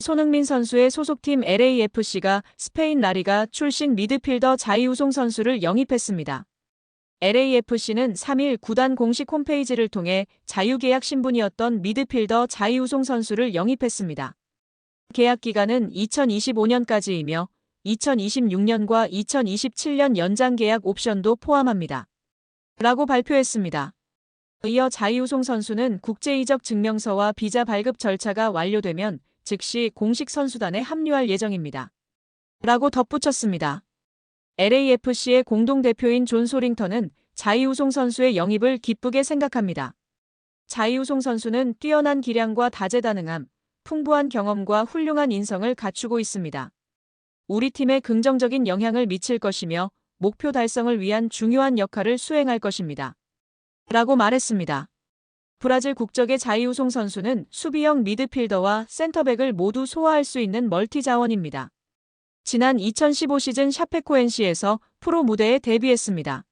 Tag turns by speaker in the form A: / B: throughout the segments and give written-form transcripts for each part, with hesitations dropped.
A: 손흥민 선수의 소속팀 LAFC가 스페인 라리가 출신 미드필더 자이우송 선수를 영입했습니다. LAFC는 3일 구단 공식 홈페이지를 통해 자유계약 신분이었던 미드필더 자이우송 선수를 영입했습니다. 계약 기간은 2025년까지이며 2026년과 2027년 연장 계약 옵션도 포함합니다. 라고 발표했습니다. 이어 자이우송 선수는 국제이적 증명서와 비자 발급 절차가 완료되면 즉시 공식 선수단에 합류할 예정입니다. 라고 덧붙였습니다. LAFC의 공동대표인 존 소링턴은 자이우송 선수의 영입을 기쁘게 생각합니다. 자이우송 선수는 뛰어난 기량과 다재다능함, 풍부한 경험과 훌륭한 인성을 갖추고 있습니다. 우리 팀에 긍정적인 영향을 미칠 것이며 목표 달성을 위한 중요한 역할을 수행할 것입니다. 라고 말했습니다. 브라질 국적의 자이우송 선수는 수비형 미드필더와 센터백을 모두 소화할 수 있는 멀티 자원입니다. 지난 2015 시즌 샤페코엔시에서 프로 무대에 데뷔했습니다.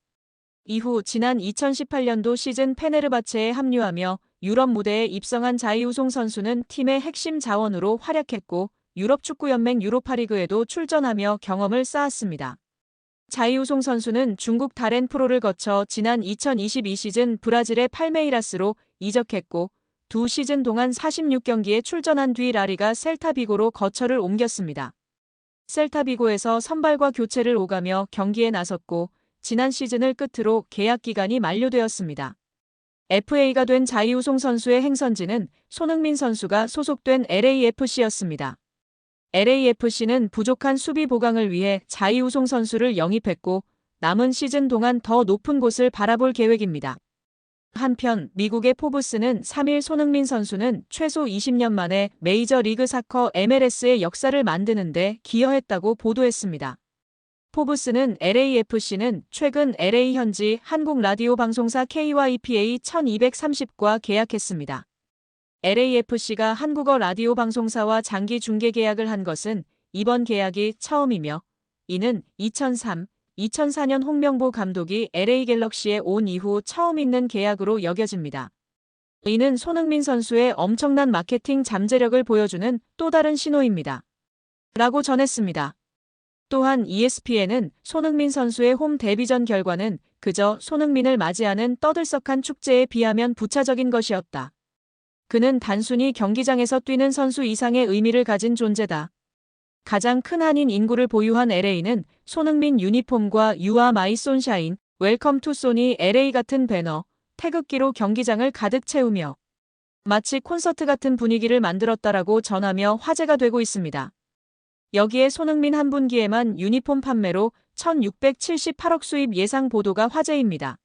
A: 이후 지난 2018년도 시즌 페네르바체에 합류하며 유럽 무대에 입성한 자이우송 선수는 팀의 핵심 자원으로 활약했고 유럽축구연맹 유로파리그에도 출전하며 경험을 쌓았습니다. 자이우송 선수는 중국 다렌 프로를 거쳐 지난 2022 시즌 브라질의 팔메이라스로 이적했고 두 시즌 동안 46경기에 출전한 뒤 라리가 셀타비고로 거처를 옮겼습니다. 셀타비고에서 선발과 교체를 오가며 경기에 나섰고 지난 시즌을 끝으로 계약 기간이 만료되었습니다. FA가 된 자이우송 선수의 행선지는 손흥민 선수가 소속된 LAFC였습니다. LAFC는 부족한 수비 보강을 위해 자이우송 선수를 영입했고 남은 시즌 동안 더 높은 곳을 바라볼 계획입니다. 한편 미국의 포브스는 3일 손흥민 선수는 최소 20년 만에 메이저리그 사커 MLS의 역사를 만드는 데 기여했다고 보도했습니다. 포브스는 LAFC는 최근 LA 현지 한국 라디오 방송사 KYPA 1230과 계약했습니다. LAFC가 한국어 라디오 방송사와 장기 중계 계약을 한 것은 이번 계약이 처음이며 이는 2003, 2004년 홍명보 감독이 LA 갤럭시에 온 이후 처음 있는 계약으로 여겨집니다. 이는 손흥민 선수의 엄청난 마케팅 잠재력을 보여주는 또 다른 신호입니다. 라고 전했습니다. 또한 ESPN은 손흥민 선수의 홈 데뷔전 결과는 그저 손흥민을 맞이하는 떠들썩한 축제에 비하면 부차적인 것이었다. 그는 단순히 경기장에서 뛰는 선수 이상의 의미를 가진 존재다. 가장 큰 한인 인구를 보유한 LA는 손흥민 유니폼과 You are my sunshine, Welcome to Sony LA 같은 배너, 태극기로 경기장을 가득 채우며 마치 콘서트 같은 분위기를 만들었다라고 전하며 화제가 되고 있습니다. 여기에 손흥민 한 분기에만 유니폼 판매로 1678억 수입 예상 보도가 화제입니다.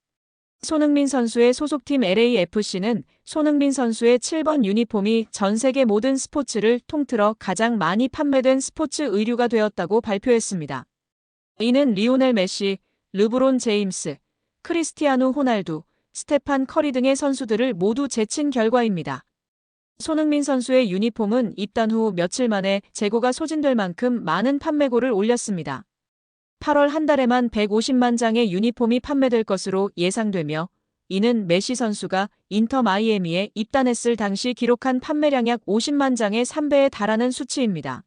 A: 손흥민 선수의 소속팀 LAFC는 손흥민 선수의 7번 유니폼이 전 세계 모든 스포츠를 통틀어 가장 많이 판매된 스포츠 의류가 되었다고 발표했습니다. 이는 리오넬 메시, 르브론 제임스, 크리스티아누 호날두, 스테판 커리 등의 선수들을 모두 제친 결과입니다. 손흥민 선수의 유니폼은 입단 후 며칠 만에 재고가 소진될 만큼 많은 판매고를 올렸습니다. 8월 한 달에만 150만 장의 유니폼이 판매될 것으로 예상되며 이는 메시 선수가 인터 마이애미에 입단했을 당시 기록한 판매량 약 50만 장의 3배에 달하는 수치입니다.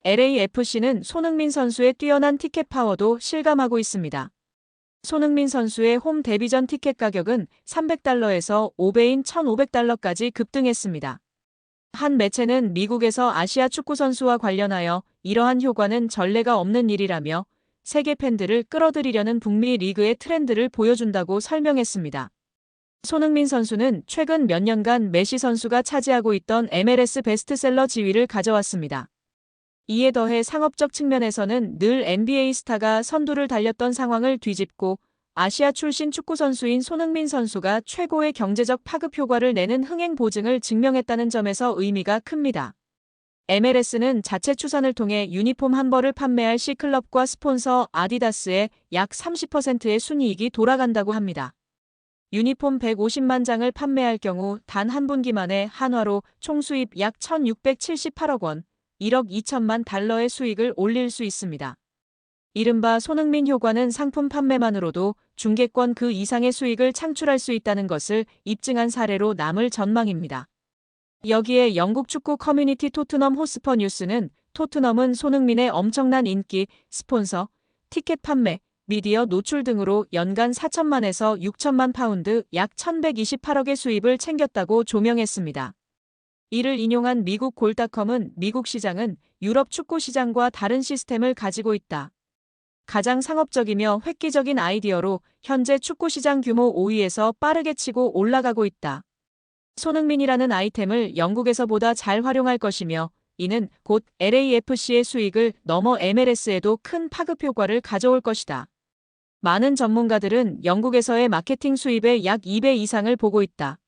A: LAFC는 손흥민 선수의 뛰어난 티켓 파워도 실감하고 있습니다. 손흥민 선수의 홈 데뷔전 티켓 가격은 $300에서 5배인 $1,500까지 급등했습니다. 한 매체는 미국에서 아시아 축구 선수와 관련하여 이러한 효과는 전례가 없는 일이라며 세계 팬들을 끌어들이려는 북미 리그의 트렌드를 보여준다고 설명했습니다. 손흥민 선수는 최근 몇 년간 메시 선수가 차지하고 있던 MLS 베스트셀러 지위를 가져왔습니다. 이에 더해 상업적 측면에서는 늘 NBA 스타가 선두를 달렸던 상황을 뒤집고 아시아 출신 축구 선수인 손흥민 선수가 최고의 경제적 파급 효과를 내는 흥행 보증을 증명했다는 점에서 의미가 큽니다. MLS는 자체 추산을 통해 유니폼 한 벌을 판매할 C클럽과 스폰서 아디다스에 약 30%의 순이익이 돌아간다고 합니다. 유니폼 150만 장을 판매할 경우 단 한 분기만에 한화로 총 수입 약 1,678억 원, 1억 2천만 달러의 수익을 올릴 수 있습니다. 이른바 손흥민 효과는 상품 판매만으로도 중계권 그 이상의 수익을 창출할 수 있다는 것을 입증한 사례로 남을 전망입니다. 여기에 영국 축구 커뮤니티 토트넘 호스퍼 뉴스는 토트넘은 손흥민의 엄청난 인기, 스폰서, 티켓 판매, 미디어 노출 등으로 연간 4천만에서 6천만 파운드 약 1128억의 수입을 챙겼다고 조명했습니다. 이를 인용한 미국 골닷컴은 미국 시장은 유럽 축구 시장과 다른 시스템을 가지고 있다. 가장 상업적이며 획기적인 아이디어로 현재 축구 시장 규모 5위에서 빠르게 치고 올라가고 있다. 손흥민이라는 아이템을 영국에서보다 잘 활용할 것이며 이는 곧 LAFC의 수익을 넘어 MLS에도 큰 파급 효과를 가져올 것이다. 많은 전문가들은 영국에서의 마케팅 수입의 약 2배 이상을 보고 있다.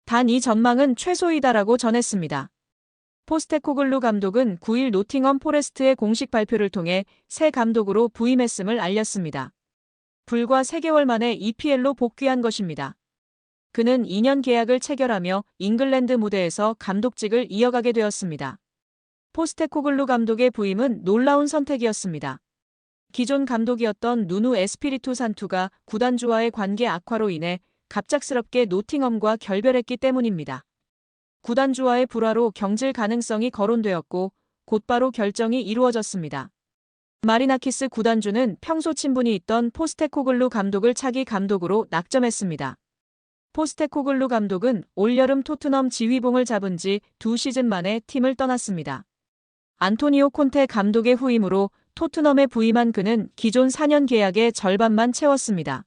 A: 단 이 전망은 최소이다라고 전했습니다. 포스테코글루 감독은 9일 노팅엄 포레스트의 공식 발표를 통해 새 감독으로 부임했음을 알렸습니다. 불과 3개월 만에 EPL로 복귀한 것입니다. 그는 2년 계약을 체결하며 잉글랜드 무대에서 감독직을 이어가게 되었습니다. 포스테코글루 감독의 부임은 놀라운 선택이었습니다. 기존 감독이었던 누누 에스피리투 산투가 구단주와의 관계 악화로 인해 갑작스럽게 노팅엄과 결별했기 때문입니다. 구단주와의 불화로 경질 가능성이 거론되었고 곧바로 결정이 이루어졌습니다. 마리나키스 구단주는 평소 친분이 있던 포스테코글루 감독을 차기 감독으로 낙점했습니다. 포스테코글루 감독은 올여름 토트넘 지휘봉을 잡은 지 2시즌 만에 팀을 떠났습니다. 안토니오 콘테 감독의 후임으로 토트넘에 부임한 그는 기존 4년 계약의 절반만 채웠습니다.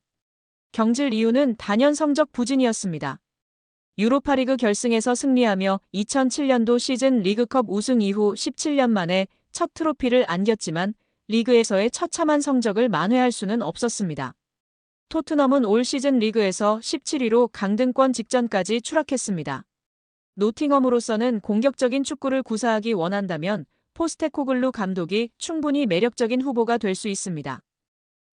A: 경질 이유는 단연 성적 부진이었습니다. 유로파리그 결승에서 승리하며 2007년도 시즌 리그컵 우승 이후 17년 만에 첫 트로피를 안겼지만 리그에서의 처참한 성적을 만회할 수는 없었습니다. 토트넘은 올 시즌 리그에서 17위로 강등권 직전까지 추락했습니다. 노팅엄으로서는 공격적인 축구를 구사하기 원한다면 포스테코글루 감독이 충분히 매력적인 후보가 될 수 있습니다.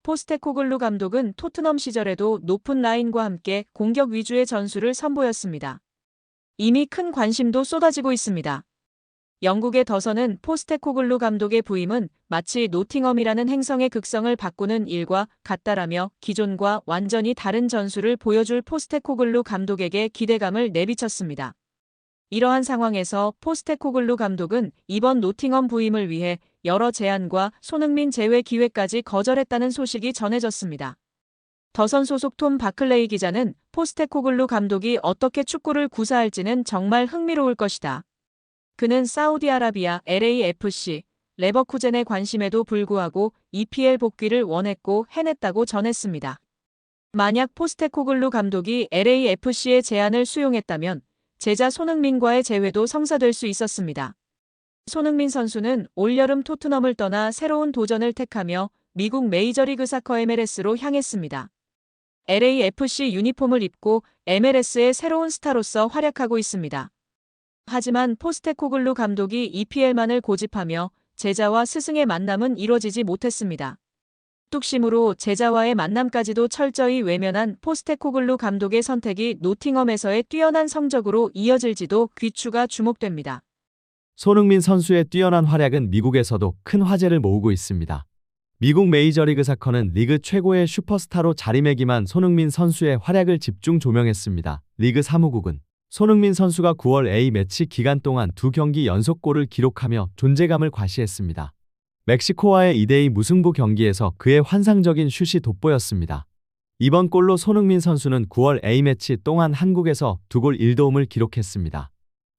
A: 포스테코글루 감독은 토트넘 시절에도 높은 라인과 함께 공격 위주의 전술을 선보였습니다. 이미 큰 관심도 쏟아지고 있습니다. 영국의 더선은 포스테코글루 감독의 부임은 마치 노팅엄이라는 행성의 극성을 바꾸는 일과 같다라며 기존과 완전히 다른 전술을 보여줄 포스테코글루 감독에게 기대감을 내비쳤습니다. 이러한 상황에서 포스테코글루 감독은 이번 노팅엄 부임을 위해 여러 제안과 손흥민 제외 기회까지 거절했다는 소식이 전해졌습니다. 더선 소속 톰 바클레이 기자는 포스테코글루 감독이 어떻게 축구를 구사할지는 정말 흥미로울 것이다. 그는 사우디아라비아 LAFC, 레버쿠젠의 관심에도 불구하고 EPL 복귀를 원했고 해냈다고 전했습니다. 만약 포스테코글루 감독이 LAFC의 제안을 수용했다면 제자 손흥민과의 재회도 성사될 수 있었습니다. 손흥민 선수는 올여름 토트넘을 떠나 새로운 도전을 택하며 미국 메이저리그 사커 MLS로 향했습니다. LAFC 유니폼을 입고 MLS의 새로운 스타로서 활약하고 있습니다. 하지만 포스테코글루 감독이 EPL만을 고집하며 제자와 스승의 만남은 이뤄지지 못했습니다. 뚝심으로 제자와의 만남까지도 철저히 외면한 포스테코글루 감독의 선택이 노팅엄에서의 뛰어난 성적으로 이어질지도 귀추가 주목됩니다.
B: 손흥민 선수의 뛰어난 활약은 미국에서도 큰 화제를 모으고 있습니다. 미국 메이저리그 사커는 리그 최고의 슈퍼스타로 자리매김한 손흥민 선수의 활약을 집중 조명했습니다. 리그 사무국은 손흥민 선수가 9월 A매치 기간 동안 2경기 연속골을 기록하며 존재감을 과시했습니다. 멕시코와의 2대2 무승부 경기에서 그의 환상적인 슛이 돋보였습니다. 이번 골로 손흥민 선수는 9월 A매치 동안 한국에서 2골 1도움을 기록했습니다.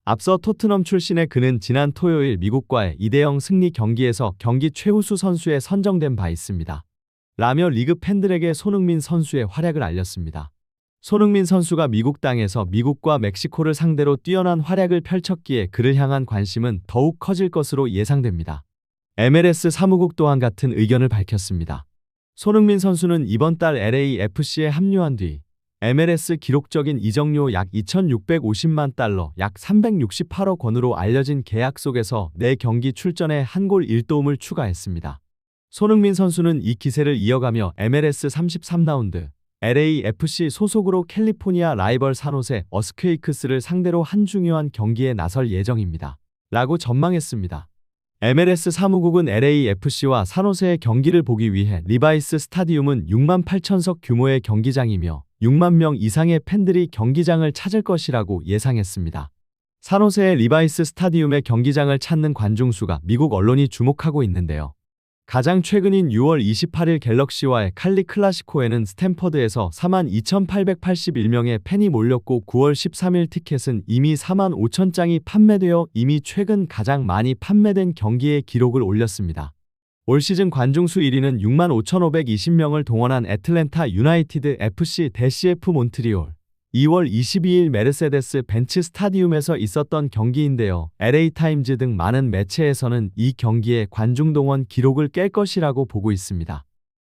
B: 앞서 토트넘 출신의 그는 지난 토요일 미국과의 2대0 승리 경기에서 경기 최우수 선수에 선정된 바 있습니다. 라며 리그 팬들에게 손흥민 선수의 활약을 알렸습니다. 손흥민 선수가 미국 땅에서 미국과 멕시코를 상대로 뛰어난 활약을 펼쳤기에 그를 향한 관심은 더욱 커질 것으로 예상됩니다. MLS 사무국 또한 같은 의견을 밝혔습니다. 손흥민 선수는 이번 달 LAFC에 합류한 뒤 MLS 기록적인 이적료 약 2,650만 달러, 약 368억 원으로 알려진 계약 속에서 4경기 출전에 한 골 1도움을 추가했습니다. 손흥민 선수는 이 기세를 이어가며 MLS 33라운드 LAFC 소속으로 캘리포니아 라이벌 산호세 어스퀘이크스를 상대로 한 중요한 경기에 나설 예정입니다. 라고 전망했습니다. MLS 사무국은 LAFC와 산호세의 경기를 보기 위해 리바이스 스타디움은 6만 8천석 규모의 경기장이며 6만 명 이상의 팬들이 경기장을 찾을 것이라고 예상했습니다. 산호세의 리바이스 스타디움의 경기장을 찾는 관중 수가 미국 언론이 주목하고 있는데요. 가장 최근인 6월 28일 갤럭시와의 칼리 클라시코에는 스탠퍼드에서 42,881명의 팬이 몰렸고 9월 13일 티켓은 이미 45,000장이 판매되어 이미 최근 가장 많이 판매된 경기의 기록을 올렸습니다. 올 시즌 관중수 1위는 65,520명을 동원한 애틀랜타 유나이티드 FC-F 몬트리올. 2월 22일 메르세데스 벤츠 스타디움에서 있었던 경기인데요. LA타임즈 등 많은 매체에서는 이 경기의 관중 동원 기록을 깰 것이라고 보고 있습니다.